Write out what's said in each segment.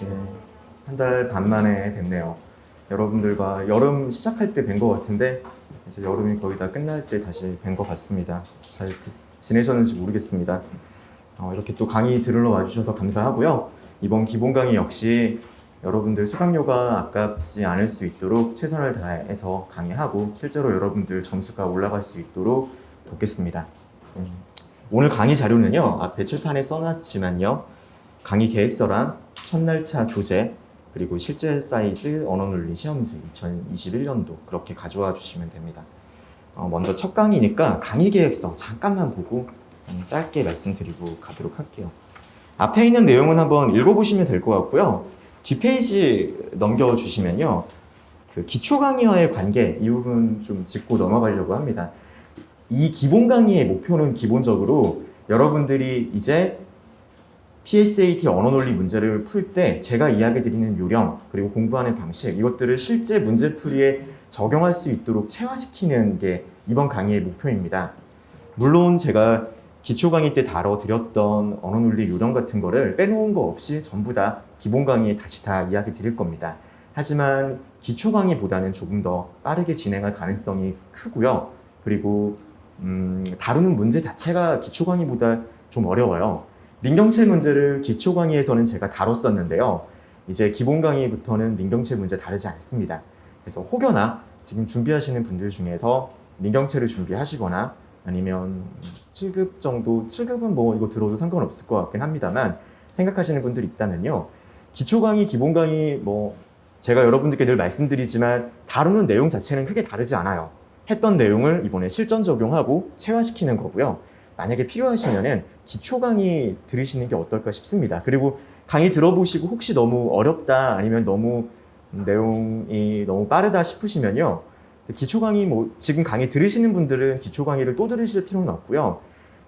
한 달 반 만에 뵙네요. 여러분들과 여름 시작할 때 뵌 것 같은데 이제 여름이 거의 다 끝날 때 다시 뵌 것 같습니다. 잘 지내셨는지 모르겠습니다. 이렇게 또 강의 들으러 와주셔서 감사하고요. 이번 기본 강의 역시 여러분들 수강료가 아깝지 않을 수 있도록 최선을 다해서 강의하고 실제로 여러분들 점수가 올라갈 수 있도록 돕겠습니다. 오늘 강의 자료는요, 앞에 칠판에 써놨지만요, 강의 계획서랑 첫날차 교재, 그리고 실제 사이즈 언어논리 시험지 2021년도 그렇게 가져와 주시면 됩니다. 먼저 첫 강의니까 강의 계획서 잠깐만 보고 짧게 말씀드리고 가도록 할게요. 앞에 있는 내용은 한번 읽어보시면 될 것 같고요. 뒷페이지 넘겨주시면요, 그 기초 강의와의 관계 이 부분 좀 짚고 넘어가려고 합니다. 이 기본 강의의 목표는 기본적으로 여러분들이 이제 PSAT 언어논리 문제를 풀 때 제가 이야기 드리는 요령 그리고 공부하는 방식 이것들을 실제 문제풀이에 적용할 수 있도록 체화시키는 게 이번 강의의 목표입니다. 물론 제가 기초 강의 때 다뤄드렸던 언어논리 요령 같은 거를 빼놓은 거 없이 전부 다 기본 강의에 다시 다 이야기 드릴 겁니다. 하지만 기초 강의보다는 조금 더 빠르게 진행할 가능성이 크고요. 그리고 다루는 문제 자체가 기초 강의보다 좀 어려워요. 민경채 문제를 기초 강의에서는 제가 다뤘었는데요. 이제 기본 강의부터는 민경채 문제 다르지 않습니다. 그래서 혹여나 지금 준비하시는 분들 중에서 민경채를 준비하시거나 아니면 7급 정도, 7급은 뭐 이거 들어도 상관없을 것 같긴 합니다만 생각하시는 분들이 있다면요. 기초 강의, 기본 강의 뭐 제가 여러분들께 늘 말씀드리지만 다루는 내용 자체는 크게 다르지 않아요. 했던 내용을 이번에 실전 적용하고 체화시키는 거고요. 만약에 필요하시면은 기초 강의 들으시는 게 어떨까 싶습니다. 그리고 강의 들어보시고 혹시 너무 어렵다 아니면 너무 내용이 너무 빠르다 싶으시면요. 기초 강의 뭐 지금 강의 들으시는 분들은 기초 강의를 또 들으실 필요는 없고요.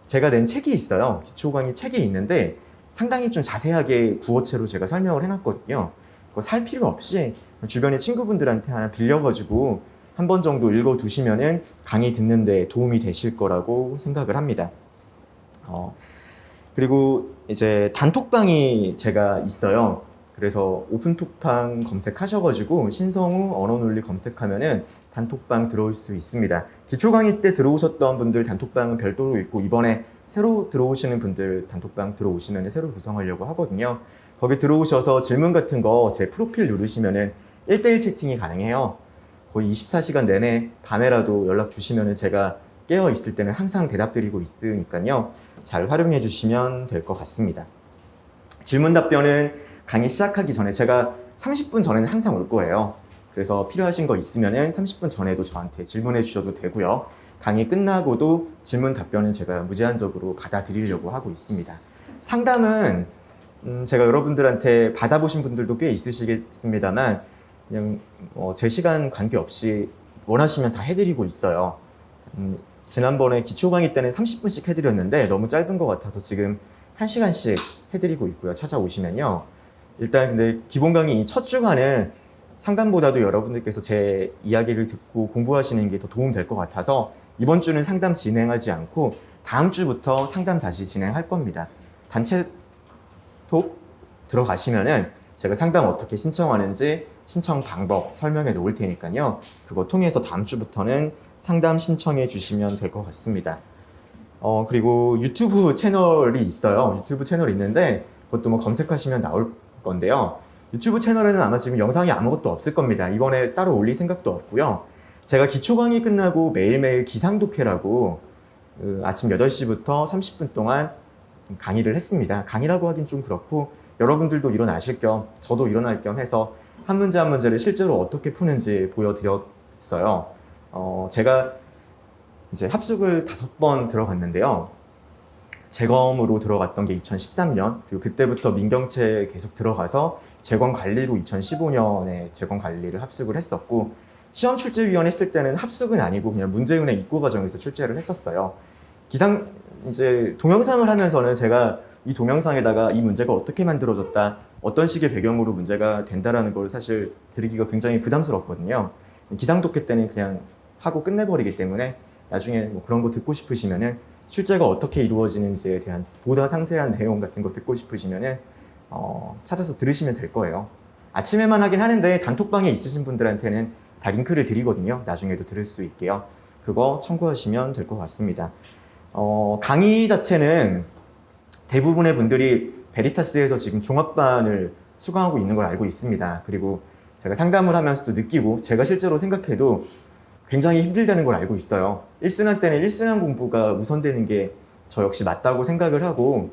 제가 낸 책이 있어요. 기초 강의 책이 있는데 상당히 좀 자세하게 구어체로 제가 설명을 해놨거든요. 그거 살 필요 없이 주변에 친구분들한테 하나 빌려가지고 한 번 정도 읽어두시면은 강의 듣는데 도움이 되실 거라고 생각을 합니다. 그리고 이제 단톡방이 제가 있어요. 그래서 오픈톡방 검색하셔가지고 신성우 언어논리 검색하면은 단톡방 들어올 수 있습니다. 기초 강의 때 들어오셨던 분들 단톡방은 별도로 있고 이번에 새로 들어오시는 분들 단톡방 들어오시면 새로 구성하려고 하거든요. 거기 들어오셔서 질문 같은 거 제 프로필 누르시면은 1대1 채팅이 가능해요. 거의 24시간 내내 밤에라도 연락 주시면 제가 깨어 있을 때는 항상 대답 드리고 있으니까요. 잘 활용해 주시면 될 것 같습니다. 질문 답변은 강의 시작하기 전에 제가 30분 전에는 항상 올 거예요. 그래서 필요하신 거 있으면 30분 전에도 저한테 질문해 주셔도 되고요. 강의 끝나고도 질문 답변은 제가 무제한적으로 받아드리려고 하고 있습니다. 상담은 제가 여러분들한테 받아보신 분들도 꽤 있으시겠습니다만 그냥 제 시간 관계없이 원하시면 다 해드리고 있어요. 지난번에 기초 강의 때는 30분씩 해드렸는데 너무 짧은 것 같아서 지금 1시간씩 해드리고 있고요. 찾아오시면요. 일단 근데 기본 강의 첫 주간은 상담보다도 여러분들께서 제 이야기를 듣고 공부하시는 게 더 도움 될 것 같아서 이번 주는 상담 진행하지 않고 다음 주부터 상담 다시 진행할 겁니다. 단체 톡 들어가시면은 제가 상담 어떻게 신청하는지 신청 방법 설명해 놓을 테니까요. 그거 통해서 다음 주부터는 상담 신청해 주시면 될 것 같습니다. 그리고 유튜브 채널이 있어요. 유튜브 채널이 있는데 그것도 뭐 검색하시면 나올 건데요. 유튜브 채널에는 아마 지금 영상이 아무것도 없을 겁니다. 이번에 따로 올릴 생각도 없고요. 제가 기초 강의 끝나고 매일매일 기상독해라고 아침 8시부터 30분 동안 강의를 했습니다. 강의라고 하긴 좀 그렇고 여러분들도 일어나실 겸 저도 일어날 겸 해서 한 문제 한 문제를 실제로 어떻게 푸는지 보여드렸어요. 제가 이제 합숙을 5번 들어갔는데요. 재검으로 들어갔던 게 2013년, 그리고 그때부터 민경채 계속 들어가서 재검 관리로 2015년에 재검 관리를 합숙을 했었고, 시험 출제위원 했을 때는 합숙은 아니고 그냥 문제은행 입고 과정에서 출제를 했었어요. 이제 동영상을 하면서는 제가 이 동영상에다가 이 문제가 어떻게 만들어졌다, 어떤 식의 배경으로 문제가 된다라는 걸 사실 드리기가 굉장히 부담스럽거든요. 기상독해 때는 그냥 하고 끝내버리기 때문에 나중에 뭐 그런 거 듣고 싶으시면은 출제가 어떻게 이루어지는지에 대한 보다 상세한 내용 같은 거 듣고 싶으시면은 찾아서 들으시면 될 거예요. 아침에만 하긴 하는데 단톡방에 있으신 분들한테는 다 링크를 드리거든요. 나중에도 들을 수 있게요. 그거 참고하시면 될 것 같습니다. 강의 자체는 대부분의 분들이 베리타스에서 지금 종합반을 수강하고 있는 걸 알고 있습니다. 그리고 제가 상담을 하면서도 느끼고 제가 실제로 생각해도 굉장히 힘들다는 걸 알고 있어요. 1순환 때는 1순환 공부가 우선되는 게 저 역시 맞다고 생각을 하고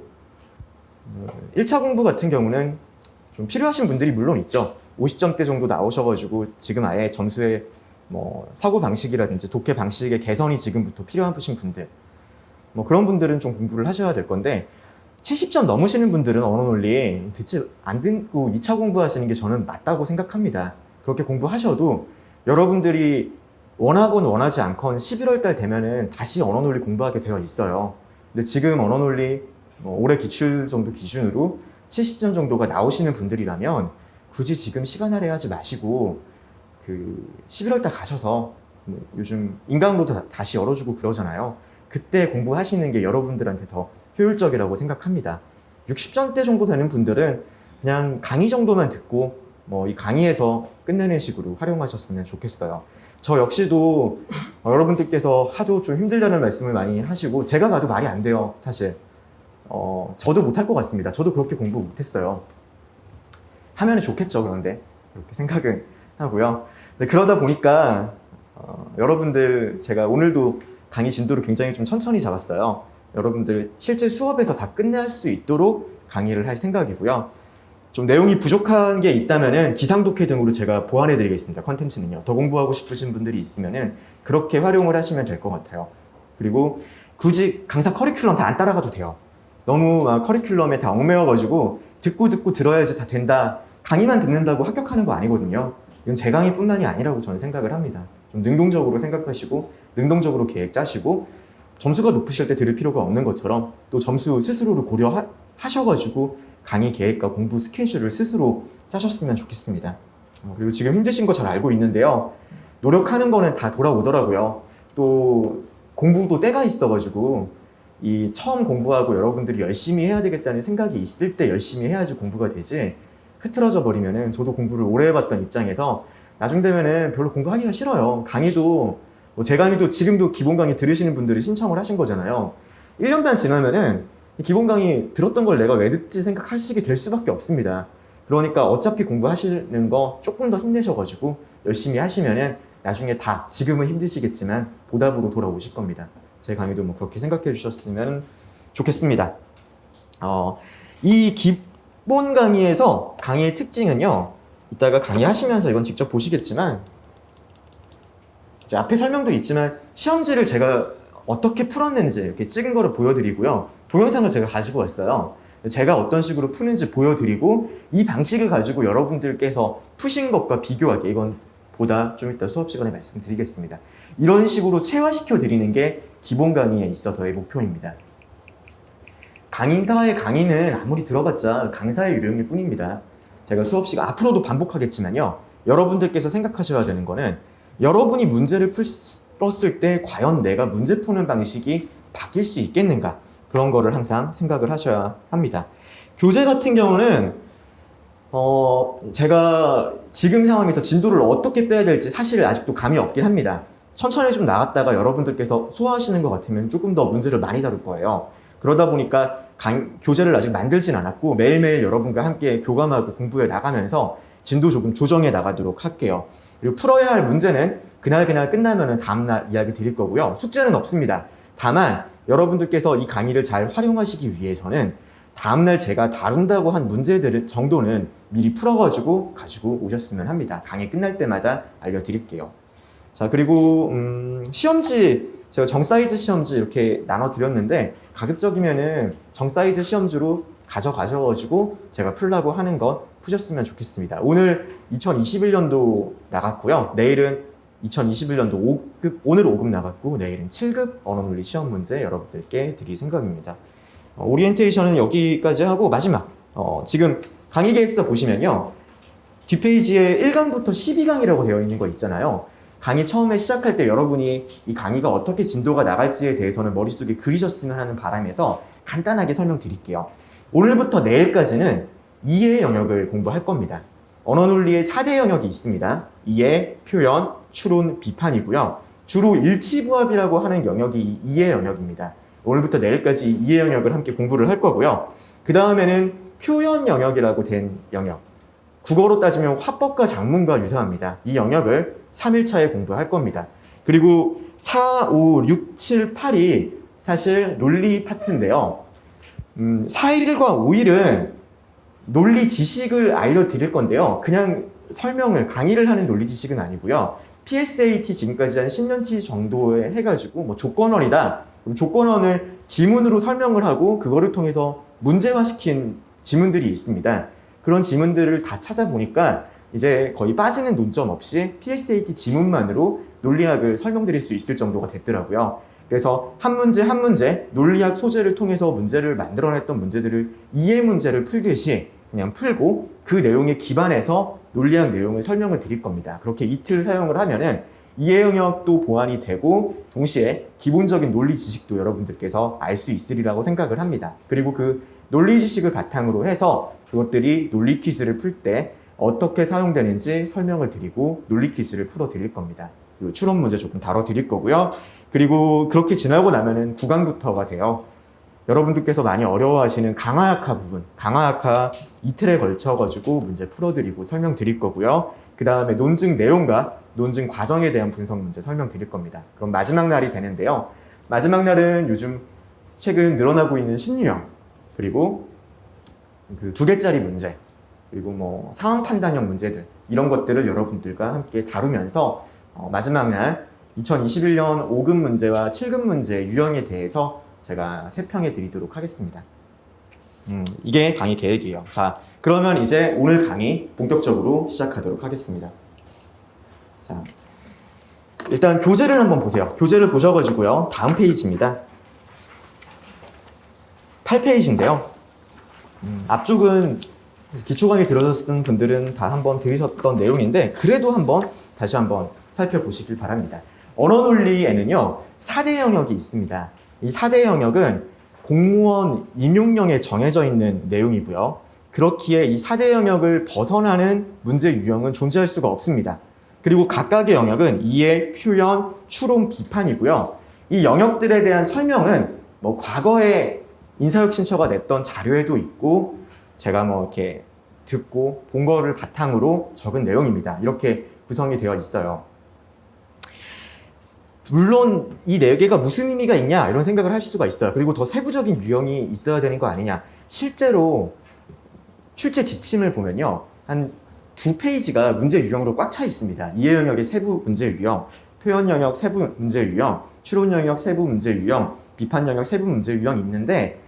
1차 공부 같은 경우는 좀 필요하신 분들이 물론 있죠. 50점대 정도 나오셔가지고 지금 아예 점수의 뭐 사고 방식이라든지 독해 방식의 개선이 지금부터 필요하신 분들, 뭐 그런 분들은 좀 공부를 하셔야 될 건데 70점 넘으시는 분들은 언어 논리 듣지 안 듣고 2차 공부하시는 게 저는 맞다고 생각합니다. 그렇게 공부하셔도 여러분들이 원하건 원하지 않건 11월 달 되면은 다시 언어 논리 공부하게 되어 있어요. 근데 지금 언어 논리 올해 기출 정도 기준으로 70점 정도가 나오시는 분들이라면 굳이 지금 시간 할애하지 마시고 그 11월 달 가셔서 요즘 인강으로도 다시 열어주고 그러잖아요. 그때 공부하시는 게 여러분들한테 더 효율적이라고 생각합니다. 60점대 정도 되는 분들은 그냥 강의 정도만 듣고 이 강의에서 끝내는 식으로 활용하셨으면 좋겠어요. 저 역시도 여러분들께서 하도 좀 힘들다는 말씀을 많이 하시고 제가 봐도 말이 안 돼요, 사실. 저도 못할 것 같습니다. 저도 그렇게 공부 못했어요. 하면 좋겠죠, 그런데. 그렇게 생각은 하고요. 그러다 보니까 여러분들 제가 오늘도 강의 진도를 굉장히 좀 천천히 잡았어요. 여러분들 실제 수업에서 다 끝낼 수 있도록 강의를 할 생각이고요. 좀 내용이 부족한 게 있다면은 기상독해 등으로 제가 보완해 드리겠습니다. 컨텐츠는요. 더 공부하고 싶으신 분들이 있으면은 그렇게 활용을 하시면 될 것 같아요. 그리고 굳이 강사 커리큘럼 다 안 따라가도 돼요. 너무 커리큘럼에 다 얽매여가지고 듣고 들어야지 다 된다. 강의만 듣는다고 합격하는 거 아니거든요. 이건 제 강의뿐만이 아니라고 저는 생각을 합니다. 좀 능동적으로 생각하시고 능동적으로 계획 짜시고 점수가 높으실 때 들을 필요가 없는 것처럼 또 점수 스스로를 고려하셔가지고 강의 계획과 공부 스케줄을 스스로 짜셨으면 좋겠습니다. 그리고 지금 힘드신 거 잘 알고 있는데요. 노력하는 거는 다 돌아오더라고요. 또 공부도 때가 있어가지고 이 처음 공부하고 여러분들이 열심히 해야 되겠다는 생각이 있을 때 열심히 해야지 공부가 되지 흐트러져 버리면은 저도 공부를 오래 해봤던 입장에서 나중 되면은 별로 공부하기가 싫어요. 강의도 제 강의도 지금도 기본 강의 들으시는 분들이 신청을 하신 거잖아요. 1년 반 지나면은 기본 강의 들었던 걸 내가 왜 듣지 생각하시게 될 수밖에 없습니다. 그러니까 어차피 공부하시는 거 조금 더 힘내셔가지고 열심히 하시면은 나중에 다 지금은 힘드시겠지만 보답으로 돌아오실 겁니다. 제 강의도 그렇게 생각해 주셨으면 좋겠습니다. 이 기본 강의에서 강의의 특징은요. 이따가 강의하시면서 이건 직접 보시겠지만 이제 앞에 설명도 있지만 시험지를 제가 어떻게 풀었는지 이렇게 찍은 거를 보여드리고요. 동영상을 제가 가지고 왔어요. 제가 어떤 식으로 푸는지 보여드리고 이 방식을 가지고 여러분들께서 푸신 것과 비교하게 이건 보다 좀 이따 수업 시간에 말씀드리겠습니다. 이런 식으로 체화시켜 드리는 게 기본 강의에 있어서의 목표입니다. 강인사의 강의는 아무리 들어봤자 강사의 유령일 뿐입니다. 제가 수업 시간 앞으로도 반복하겠지만요. 여러분들께서 생각하셔야 되는 거는 여러분이 문제를 풀었을 때 과연 내가 문제 푸는 방식이 바뀔 수 있겠는가 그런 거를 항상 생각을 하셔야 합니다. 교재 같은 경우는 제가 지금 상황에서 진도를 어떻게 빼야 될지 사실 아직도 감이 없긴 합니다. 천천히 좀 나갔다가 여러분들께서 소화하시는 것 같으면 조금 더 문제를 많이 다룰 거예요. 그러다 보니까 교재를 아직 만들진 않았고 매일매일 여러분과 함께 교감하고 공부해 나가면서 진도 조금 조정해 나가도록 할게요. 그리고 풀어야 할 문제는 그날 끝나면은 다음날 이야기 드릴 거고요. 숙제는 없습니다. 다만 여러분들께서 이 강의를 잘 활용하시기 위해서는 다음날 제가 다룬다고 한 문제들 정도는 미리 풀어가지고 가지고 오셨으면 합니다. 강의 끝날 때마다 알려드릴게요. 자, 그리고 시험지 제가 정사이즈 시험지 이렇게 나눠드렸는데 가급적이면은 정사이즈 시험지로 가져가셔가지고 제가 풀라고 하는 것 푸셨으면 좋겠습니다. 오늘 2021년도 나갔고요. 내일은 2021년도 5급, 오늘 5급 나갔고 내일은 7급 언어논리 시험 문제 여러분들께 드릴 생각입니다. 오리엔테이션은 여기까지 하고 마지막 지금 강의 계획서 보시면요. 뒷페이지에 1강부터 12강이라고 되어 있는 거 있잖아요. 강의 처음에 시작할 때 여러분이 이 강의가 어떻게 진도가 나갈지에 대해서는 머릿속에 그리셨으면 하는 바람에서 간단하게 설명드릴게요. 오늘부터 내일까지는 이해 영역을 공부할 겁니다. 언어논리의 4대 영역이 있습니다. 이해, 표현, 추론, 비판이고요. 주로 일치부합이라고 하는 영역이 이해 영역입니다. 오늘부터 내일까지 이해 영역을 함께 공부를 할 거고요. 그 다음에는 표현 영역이라고 된 영역. 국어로 따지면 화법과 작문과 유사합니다. 이 영역을 3일차에 공부할 겁니다. 그리고 4, 5, 6, 7, 8이 사실 논리 파트인데요. 4일과 5일은 논리 지식을 알려드릴 건데요. 그냥 설명을, 강의를 하는 논리 지식은 아니고요. PSAT 지금까지 한 10년치 정도에 해가지고 뭐 조건원이다. 그럼 조건원을 지문으로 설명을 하고 그거를 통해서 문제화시킨 지문들이 있습니다. 그런 지문들을 다 찾아보니까 이제 거의 빠지는 논점 없이 PSAT 지문만으로 논리학을 설명드릴 수 있을 정도가 됐더라고요. 그래서 한 문제 한 문제 논리학 소재를 통해서 문제를 만들어냈던 문제들을 이해 문제를 풀듯이 그냥 풀고 그 내용에 기반해서 논리학 내용을 설명을 드릴 겁니다. 그렇게 이틀 사용을 하면은 이해 영역도 보완이 되고 동시에 기본적인 논리 지식도 여러분들께서 알 수 있으리라고 생각을 합니다. 그리고 그 논리 지식을 바탕으로 해서 그것들이 논리 퀴즈를 풀 때 어떻게 사용되는지 설명을 드리고 논리 퀴즈를 풀어 드릴 겁니다. 그리고 추론 문제 조금 다뤄 드릴 거고요. 그리고 그렇게 지나고 나면은 9강부터가 돼요. 여러분들께서 많이 어려워하시는 강화학화 부분, 강화학화 이틀에 걸쳐가지고 문제 풀어드리고 설명드릴 거고요. 그 다음에 논증 내용과 논증 과정에 대한 분석 문제 설명드릴 겁니다. 그럼 마지막 날이 되는데요. 마지막 날은 요즘 최근 늘어나고 있는 신유형, 그리고 그 2개짜리 문제, 그리고 뭐 상황 판단형 문제들, 이런 것들을 여러분들과 함께 다루면서 마지막 날 2021년 5급 문제와 7급 문제 유형에 대해서 제가 세평해 드리도록 하겠습니다. 이게 강의 계획이에요. 자, 그러면 이제 오늘 강의 본격적으로 시작하도록 하겠습니다. 자, 일단 교재를 한번 보세요. 교재를 보셔가지고요. 다음 페이지입니다. 8페이지인데요. 앞쪽은 기초 강의 들으셨던 분들은 다 한번 들으셨던 내용인데 그래도 다시 한번 살펴보시길 바랍니다. 언어 논리에는요 4대 영역이 있습니다. 이 4대 영역은 공무원 임용령에 정해져 있는 내용이고요. 그렇기에 이 4대 영역을 벗어나는 문제 유형은 존재할 수가 없습니다. 그리고 각각의 영역은 이해, 표현, 추론, 비판이고요. 이 영역들에 대한 설명은 뭐 과거에 인사혁신처가 냈던 자료에도 있고 제가 뭐 이렇게 듣고 본 거를 바탕으로 적은 내용입니다. 이렇게 구성이 되어 있어요. 물론 이 4개가 무슨 의미가 있냐 이런 생각을 하실 수가 있어요. 그리고 더 세부적인 유형이 있어야 되는 거 아니냐. 실제로 출제 지침을 보면요. 한 2페이지가 문제 유형으로 꽉 차 있습니다. 이해 영역의 세부 문제 유형, 표현 영역 세부 문제 유형, 추론 영역 세부 문제 유형, 비판 영역 세부 문제 유형이 있는데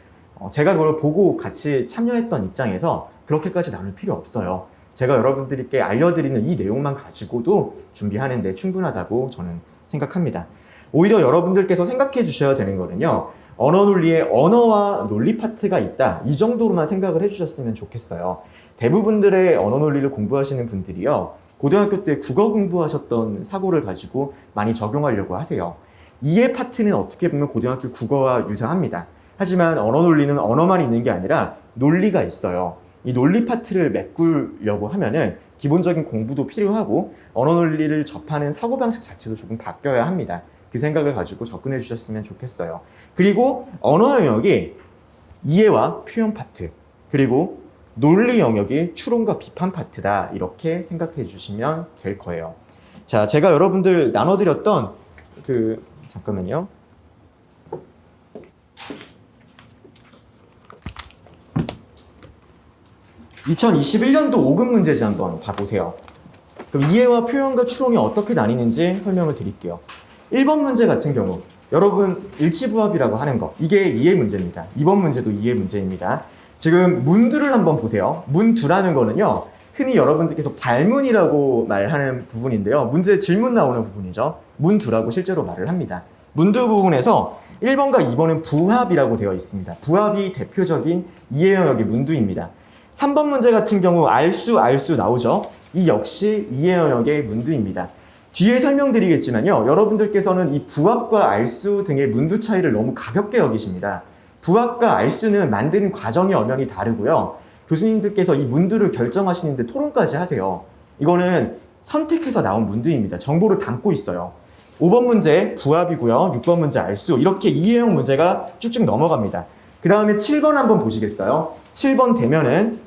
제가 그걸 보고 같이 참여했던 입장에서 그렇게까지 나눌 필요 없어요. 제가 여러분들께 알려드리는 이 내용만 가지고도 준비하는 데 충분하다고 저는 생각합니다. 오히려 여러분들께서 생각해 주셔야 되는 거는요. 언어 논리에 언어와 논리 파트가 있다. 이 정도로만 생각을 해주셨으면 좋겠어요. 대부분들의 언어 논리를 공부하시는 분들이요. 고등학교 때 국어 공부하셨던 사고를 가지고 많이 적용하려고 하세요. 이해 파트는 어떻게 보면 고등학교 국어와 유사합니다. 하지만 언어 논리는 언어만 있는 게 아니라 논리가 있어요. 이 논리 파트를 메꾸려고 하면은 기본적인 공부도 필요하고 언어 논리를 접하는 사고방식 자체도 조금 바뀌어야 합니다. 그 생각을 가지고 접근해 주셨으면 좋겠어요. 그리고 언어 영역이 이해와 표현 파트, 그리고 논리 영역이 추론과 비판 파트다. 이렇게 생각해 주시면 될 거예요. 자, 제가 여러분들 나눠드렸던 잠깐만요. (2021년도) 5급 문제지 한번 봐보세요. 그럼 이해와 표현과 추론이 어떻게 나뉘는지 설명을 드릴게요. 1번 문제 같은 경우 여러분 일치부합이라고 하는 거, 이게 이해 문제입니다. 2번 문제도 이해 문제입니다. 지금 문두를 한번 보세요. 문두라는 거는요, 흔히 여러분들께서 발문이라고 말하는 부분인데요. 문제 질문 나오는 부분이죠. 문두라고 실제로 말을 합니다. 문두 부분에서 1번과 2번은 부합이라고 되어 있습니다. 부합이 대표적인 이해 영역의 문두입니다. 3번 문제 같은 경우 알수 나오죠. 이 역시 이해 영역의 문두입니다. 뒤에 설명드리겠지만요. 여러분들께서는 이 부합과 알수 등의 문두 차이를 너무 가볍게 여기십니다. 부합과 알수는 만드는 과정이 엄연히 다르고요. 교수님들께서 이 문들을 결정하시는데 토론까지 하세요. 이거는 선택해서 나온 문들입니다. 정보를 담고 있어요. 5번 문제 부합이고요. 6번 문제 알수. 이렇게 이해형 문제가 쭉쭉 넘어갑니다. 그 다음에 7번 한번 보시겠어요? 7번 되면은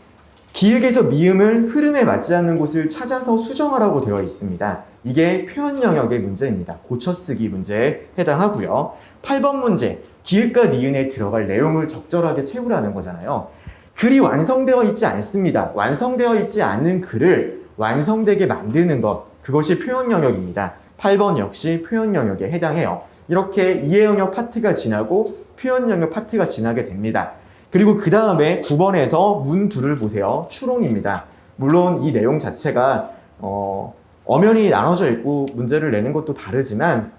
기역에서 미음을 흐름에 맞지 않는 곳을 찾아서 수정하라고 되어 있습니다. 이게 표현 영역의 문제입니다. 고쳐쓰기 문제에 해당하고요. 8번 문제, 기역과 니은에 들어갈 내용을 적절하게 채우라는 거잖아요. 글이 완성되어 있지 않습니다. 완성되어 있지 않은 글을 완성되게 만드는 것, 그것이 표현 영역입니다. 8번 역시 표현 영역에 해당해요. 이렇게 이해 영역 파트가 지나고 표현 영역 파트가 지나게 됩니다. 그리고 그 다음에 9번에서 문 둘을 보세요. 추론입니다. 물론 이 내용 자체가 엄연히 나눠져 있고 문제를 내는 것도 다르지만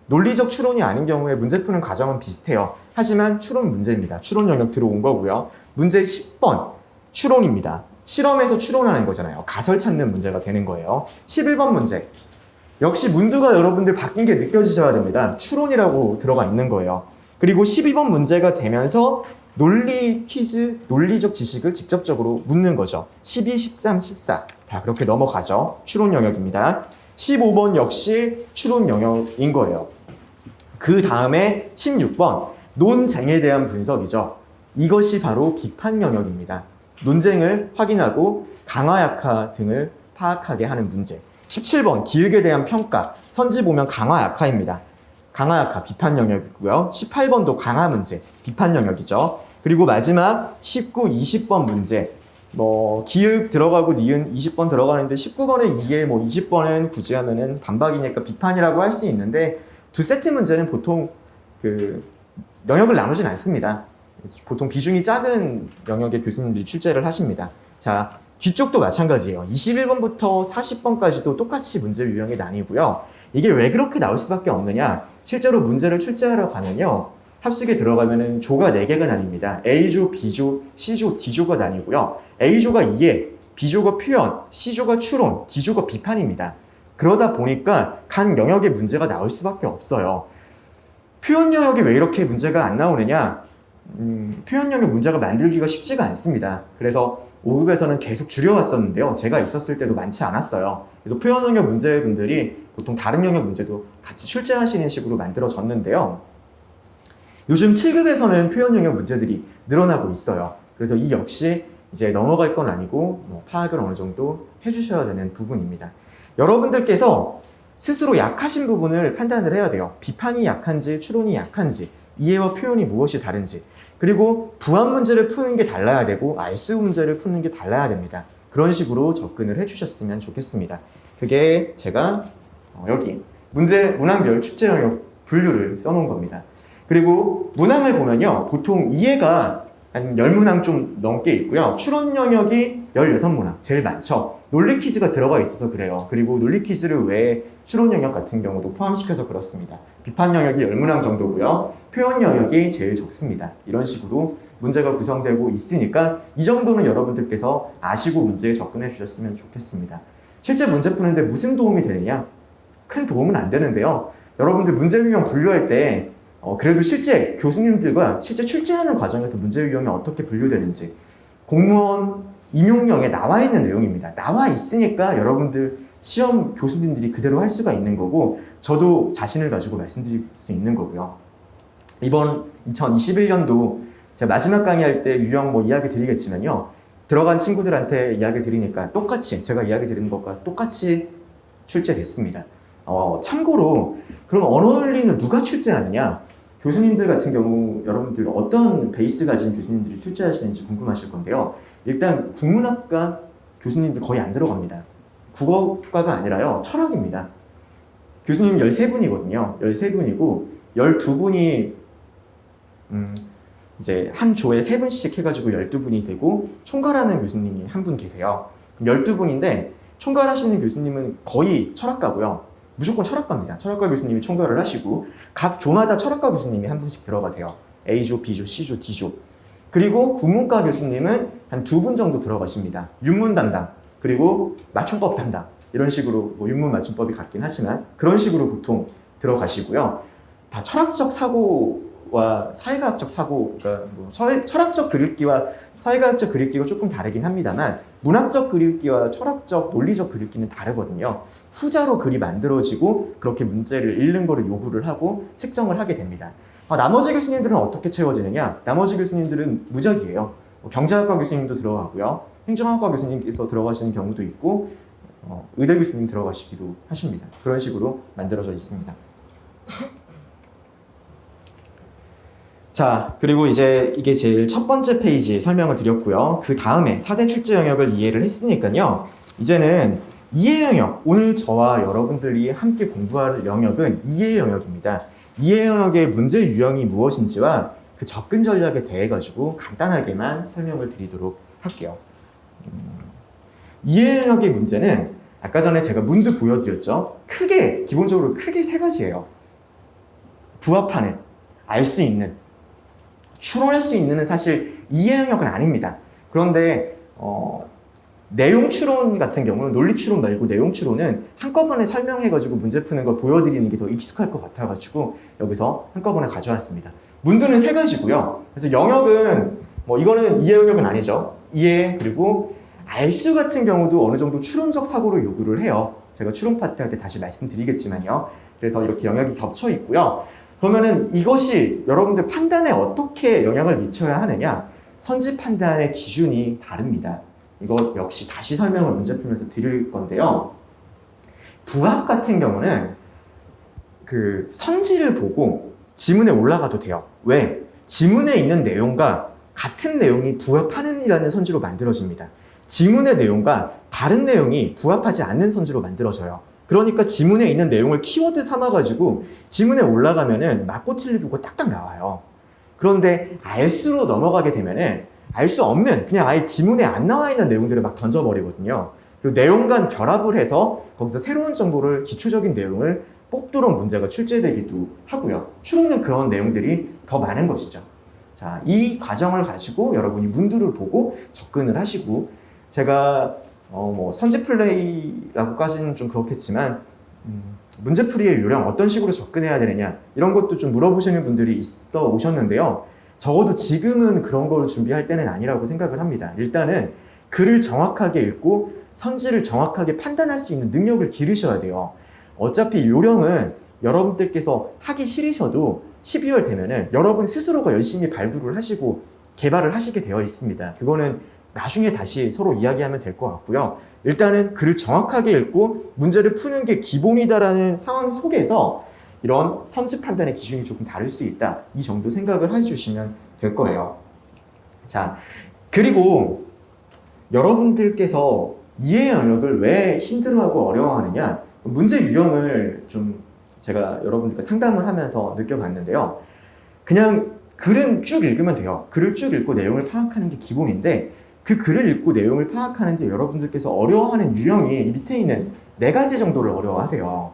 논리적 추론이 아닌 경우에 문제 푸는 과정은 비슷해요. 하지만 추론 문제입니다. 추론 영역 들어온 거고요. 문제 10번 추론입니다. 실험에서 추론하는 거잖아요. 가설 찾는 문제가 되는 거예요. 11번 문제 역시 문두가 여러분들 바뀐 게 느껴지셔야 됩니다. 추론이라고 들어가 있는 거예요. 그리고 12번 문제가 되면서 논리 퀴즈, 논리적 지식을 직접적으로 묻는 거죠. 12, 13, 14. 다 그렇게 넘어가죠. 추론 영역입니다. 15번 역시 추론 영역인 거예요. 그 다음에 16번 논쟁에 대한 분석이죠. 이것이 바로 비판 영역입니다. 논쟁을 확인하고 강화 약화 등을 파악하게 하는 문제. 17번 기획에 대한 평가. 선지 보면 강화 약화입니다. 강화 약화 비판 영역이고요. 18번도 강화 문제 비판 영역이죠. 그리고 마지막 19, 20번 문제. 기획 들어가고 니은 20번 들어가는데 19번에 이해 20번은 굳이 하면은 반박이니까 비판이라고 할 수 있는데 두 세트 문제는 보통 그 영역을 나누진 않습니다. 보통 비중이 작은 영역의 교수님들이 출제를 하십니다. 자, 뒤쪽도 마찬가지예요. 21번부터 40번까지도 똑같이 문제 유형이 나뉘고요. 이게 왜 그렇게 나올 수밖에 없느냐? 실제로 문제를 출제하러 가면요. 합숙에 들어가면은 조가 4개가 나뉩니다. A조, B조, C조, D조가 나뉘고요. A조가 이해, B조가 표현, C조가 추론, D조가 비판입니다. 그러다 보니까 간 영역의 문제가 나올 수밖에 없어요. 표현 영역이 왜 이렇게 문제가 안 나오느냐? 표현 영역 문제가 만들기가 쉽지가 않습니다. 그래서 5급에서는 계속 줄여왔었는데요. 제가 있었을 때도 많지 않았어요. 그래서 표현 영역 문제분들이 보통 다른 영역 문제도 같이 출제하시는 식으로 만들어졌는데요. 요즘 7급에서는 표현 영역 문제들이 늘어나고 있어요. 그래서 이 역시 이제 넘어갈 건 아니고 파악을 어느 정도 해주셔야 되는 부분입니다. 여러분들께서 스스로 약하신 부분을 판단을 해야 돼요. 비판이 약한지 추론이 약한지 이해와 표현이 무엇이 다른지 그리고 부합 문제를 푸는 게 달라야 되고 알수 문제를 푸는 게 달라야 됩니다. 그런 식으로 접근을 해주셨으면 좋겠습니다. 그게 제가 여기 문제 문항별 출제 영역 분류를 써놓은 겁니다. 그리고 문항을 보면요. 보통 이해가 한 10문항 좀 넘게 있고요. 추론 영역이 16문항, 제일 많죠. 논리 퀴즈가 들어가 있어서 그래요. 그리고 논리 퀴즈를 외에 추론 영역 같은 경우도 포함시켜서 그렇습니다. 비판 영역이 10문항 정도고요. 표현 영역이 제일 적습니다. 이런 식으로 문제가 구성되고 있으니까 이 정도는 여러분들께서 아시고 문제에 접근해 주셨으면 좋겠습니다. 실제 문제 푸는데 무슨 도움이 되느냐? 큰 도움은 안 되는데요. 여러분들 문제 유형 분류할 때 그래도 실제 교수님들과 실제 출제하는 과정에서 문제 유형이 어떻게 분류되는지 공무원 임용령에 나와 있는 내용입니다. 나와 있으니까 여러분들 시험 교수님들이 그대로 할 수가 있는 거고 저도 자신을 가지고 말씀드릴 수 있는 거고요. 이번 2021년도 제가 마지막 강의할 때 유형 이야기 드리겠지만요. 들어간 친구들한테 이야기 드리니까 똑같이 제가 이야기 드리는 것과 똑같이 출제됐습니다. 참고로 그럼 언어 논리는 누가 출제하느냐? 교수님들 같은 경우 여러분들 어떤 베이스 가진 교수님들이 출제하시는지 궁금하실 건데요. 일단 국문학과 교수님들 거의 안 들어갑니다. 국어과가 아니라요. 철학입니다. 교수님 13분이거든요. 13분이고 12분이 이제 한 조에 3분씩 해가지고 12분이 되고 총괄하는 교수님이 한 분 계세요. 12분인데 총괄하시는 교수님은 거의 철학과고요. 무조건 철학과입니다. 철학과 교수님이 총괄을 하시고 각 조마다 철학과 교수님이 한 분씩 들어가세요. A조, B조, C조, D조. 그리고 국문과 교수님은 한 2분 정도 들어가십니다. 윤문 담당, 그리고 맞춤법 담당. 이런 식으로 윤문 맞춤법이 같긴 하지만 그런 식으로 보통 들어가시고요. 다 철학적 사고 사고와 사회과학적 사고, 그러니까 뭐 철학적 그릴기와 사회과학적 그릴기가 조금 다르긴 합니다만 문학적 그릴기와 철학적 논리적 그릴기는 다르거든요. 후자로 글이 만들어지고 그렇게 문제를 읽는 거를 요구를 하고 측정을 하게 됩니다. 나머지 교수님들은 어떻게 채워지느냐? 나머지 교수님들은 무작위예요. 경제학과 교수님도 들어가고요. 행정학과 교수님께서 들어가시는 경우도 있고 의대 교수님 들어가시기도 하십니다. 그런 식으로 만들어져 있습니다. 자, 그리고 이제 이게 제일 첫 번째 페이지 설명을 드렸고요. 그 다음에 4대 출제 영역을 이해를 했으니까요. 이제는 이해 영역, 오늘 저와 여러분들이 함께 공부할 영역은 이해 영역입니다. 이해 영역의 문제 유형이 무엇인지와 그 접근 전략에 대해 가지고 간단하게만 설명을 드리도록 할게요. 이해 영역의 문제는 아까 전에 제가 문도 보여드렸죠. 기본적으로 크게 세 가지예요. 부합하는, 알 수 있는, 추론할 수 있는은 사실 이해 영역은 아닙니다. 그런데 내용 추론 같은 경우는 논리 추론 말고 내용 추론은 한꺼번에 설명해가지고 문제 푸는 걸 보여드리는 게 더 익숙할 것 같아가지고 여기서 한꺼번에 가져왔습니다. 문두는 세 가지고요. 그래서 영역은 이거는 이해 영역은 아니죠. 이해 그리고 알수 같은 경우도 어느 정도 추론적 사고를 요구를 해요. 제가 추론 파트 할 때 다시 말씀드리겠지만요. 그래서 이렇게 영역이 겹쳐 있고요. 그러면은 이것이 여러분들 판단에 어떻게 영향을 미쳐야 하느냐? 선지 판단의 기준이 다릅니다. 이거 역시 다시 설명을 문제 풀면서 드릴 건데요. 부합 같은 경우는 그 선지를 보고 지문에 올라가도 돼요. 왜? 지문에 있는 내용과 같은 내용이 부합하는이라는 선지로 만들어집니다. 지문의 내용과 다른 내용이 부합하지 않는 선지로 만들어져요. 그러니까 지문에 있는 내용을 키워드 삼아가지고 지문에 올라가면은 맞고 틀리고 딱딱 나와요. 그런데 알수로 넘어가게 되면은 알 수 없는 그냥 아예 지문에 안 나와 있는 내용들을 막 던져버리거든요. 그리고 내용간 결합을 해서 거기서 새로운 정보를 기초적인 내용을 뽑도록 문제가 출제되기도 하고요. 추론은 그런 내용들이 더 많은 것이죠. 자, 이 과정을 가지고 여러분이 문두를 보고 접근을 하시고 제가 선지 플레이라고까지는 좀 그렇겠지만 문제풀이의 요령 어떤 식으로 접근해야 되느냐 이런 것도 좀 물어보시는 분들이 있어 오셨는데요. 적어도 지금은 그런 걸 준비할 때는 아니라고 생각을 합니다. 일단은 글을 정확하게 읽고 선지를 정확하게 판단할 수 있는 능력을 기르셔야 돼요. 어차피 요령은 여러분들께서 하기 싫으셔도 12월 되면은 여러분 스스로가 열심히 발굴을 하시고 개발을 하시게 되어 있습니다. 그거는 나중에 다시 서로 이야기하면 될 것 같고요. 일단은 글을 정확하게 읽고 문제를 푸는 게 기본이다라는 상황 속에서 이런 선지 판단의 기준이 조금 다를 수 있다. 이 정도 생각을 해주시면 될 거예요. 자, 그리고 여러분들께서 이해 영역을 왜 힘들어하고 어려워하느냐? 문제 유형을 좀 제가 여러분들과 상담을 하면서 느껴봤는데요. 그냥 글은 쭉 읽으면 돼요. 글을 쭉 읽고 내용을 파악하는 게 기본인데 그 글을 읽고 내용을 파악하는데 여러분들께서 어려워하는 유형이 이 밑에 있는 4가지 정도를 어려워하세요.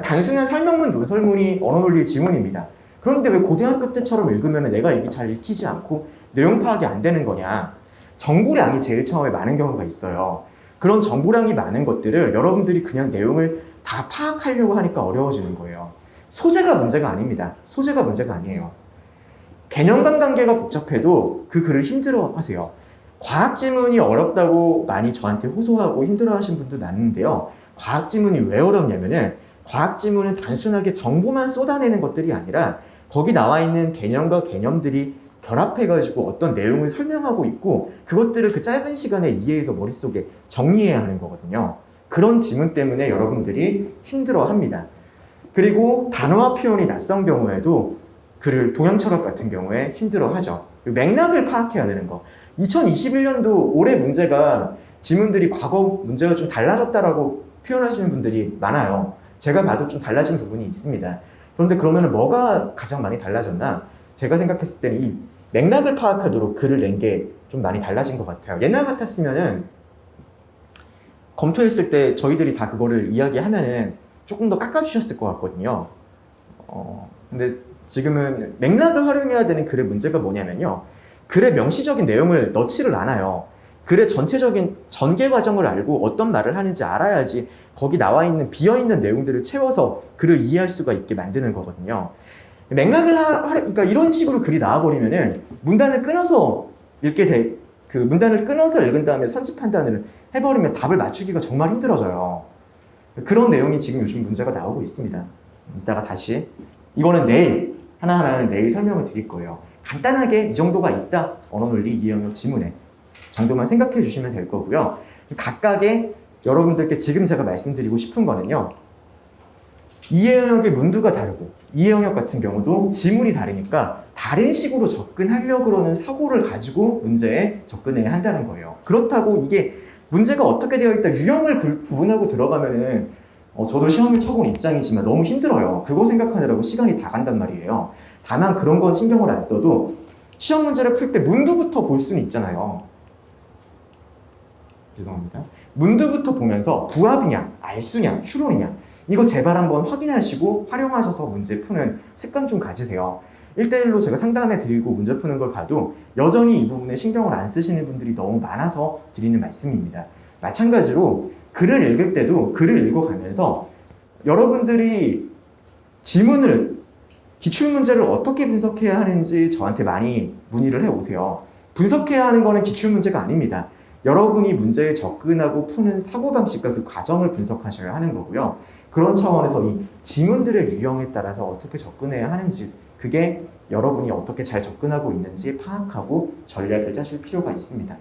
단순한 설명문, 논설문이 언어논리 지문입니다. 그런데 왜 고등학교 때처럼 읽으면 내가 이게 잘 읽히지 않고 내용 파악이 안 되는 거냐? 정보량이 제일 처음에 많은 경우가 있어요. 그런 정보량이 많은 것들을 여러분들이 그냥 내용을 다 파악하려고 하니까 어려워지는 거예요. 소재가 문제가 아닙니다. 소재가 문제가 아니에요. 개념간 관계가 복잡해도 그 글을 힘들어 하세요. 과학 지문이 어렵다고 많이 저한테 호소하고 힘들어 하신 분도 많은데요. 과학 지문이 왜 어렵냐면은 과학 지문은 단순하게 정보만 쏟아내는 것들이 아니라 거기 나와 있는 개념과 개념들이 결합해가지고 어떤 내용을 설명하고 있고 그것들을 그 짧은 시간에 이해해서 머릿속에 정리해야 하는 거거든요. 그런 지문 때문에 여러분들이 힘들어합니다. 그리고 단어와 표현이 낯선 경우에도 글을 동양철학 같은 경우에 힘들어하죠. 맥락을 파악해야 되는 거. 2021년도 올해 문제가 지문들이 과거 문제가 좀 달라졌다라고 표현하시는 분들이 많아요. 제가 봐도 좀 달라진 부분이 있습니다. 그런데 그러면 뭐가 가장 많이 달라졌나? 제가 생각했을 때는 이 맥락을 파악하도록 글을 낸 게 좀 많이 달라진 것 같아요. 옛날 같았으면은 검토했을 때 저희들이 다 그거를 이야기하면은 조금 더 깎아주셨을 것 같거든요. 근데 지금은 맥락을 활용해야 되는 글의 문제가 뭐냐면요. 글의 명시적인 내용을 넣지를 않아요. 글의 전체적인 전개 과정을 알고 어떤 말을 하는지 알아야지 거기 나와 있는 비어있는 내용들을 채워서 글을 이해할 수가 있게 만드는 거거든요. 그러니까 이런 식으로 글이 나와버리면은 문단을 끊어서 그 문단을 끊어서 읽은 다음에 선지 판단을 해버리면 답을 맞추기가 정말 힘들어져요. 그런 내용이 지금 요즘 문제가 나오고 있습니다. 이따가 다시 이거는 내일 하나하나는 내일 설명을 드릴 거예요. 간단하게 이 정도가 있다. 언어논리 이해영역 지문에 정도만 생각해 주시면 될 거고요. 각각의 여러분들께 지금 제가 말씀드리고 싶은 거는요. 이해영역의 문두가 다르고 이해영역 같은 경우도 지문이 다르니까 다른 식으로 접근하려고 그러는 사고를 가지고 문제에 접근해야 한다는 거예요. 그렇다고 이게 문제가 어떻게 되어 있다 유형을 구분하고 들어가면은 저도 시험을 쳐본 입장이지만 너무 힘들어요. 그거 생각하느라고 시간이 다 간단 말이에요. 다만 그런 건 신경을 안 써도 시험 문제를 풀 때 문두부터 볼 수는 있잖아요. 죄송합니다. 문두부터 보면서 부합이냐, 알수냐, 추론이냐 이거 제발 한번 확인하시고 활용하셔서 문제 푸는 습관 좀 가지세요. 1대1로 제가 상담해 드리고 문제 푸는 걸 봐도 여전히 이 부분에 신경을 안 쓰시는 분들이 너무 많아서 드리는 말씀입니다. 마찬가지로 글을 읽을 때도 글을 읽어가면서 여러분들이 지문을 기출문제를 어떻게 분석해야 하는지 저한테 많이 문의를 해오세요. 분석해야 하는 거는 기출문제가 아닙니다. 여러분이 문제에 접근하고 푸는 사고방식과 그 과정을 분석하셔야 하는 거고요. 그런 차원에서 이 지문들의 유형에 따라서 어떻게 접근해야 하는지 그게 여러분이 어떻게 잘 접근하고 있는지 파악하고 전략을 짜실 필요가 있습니다.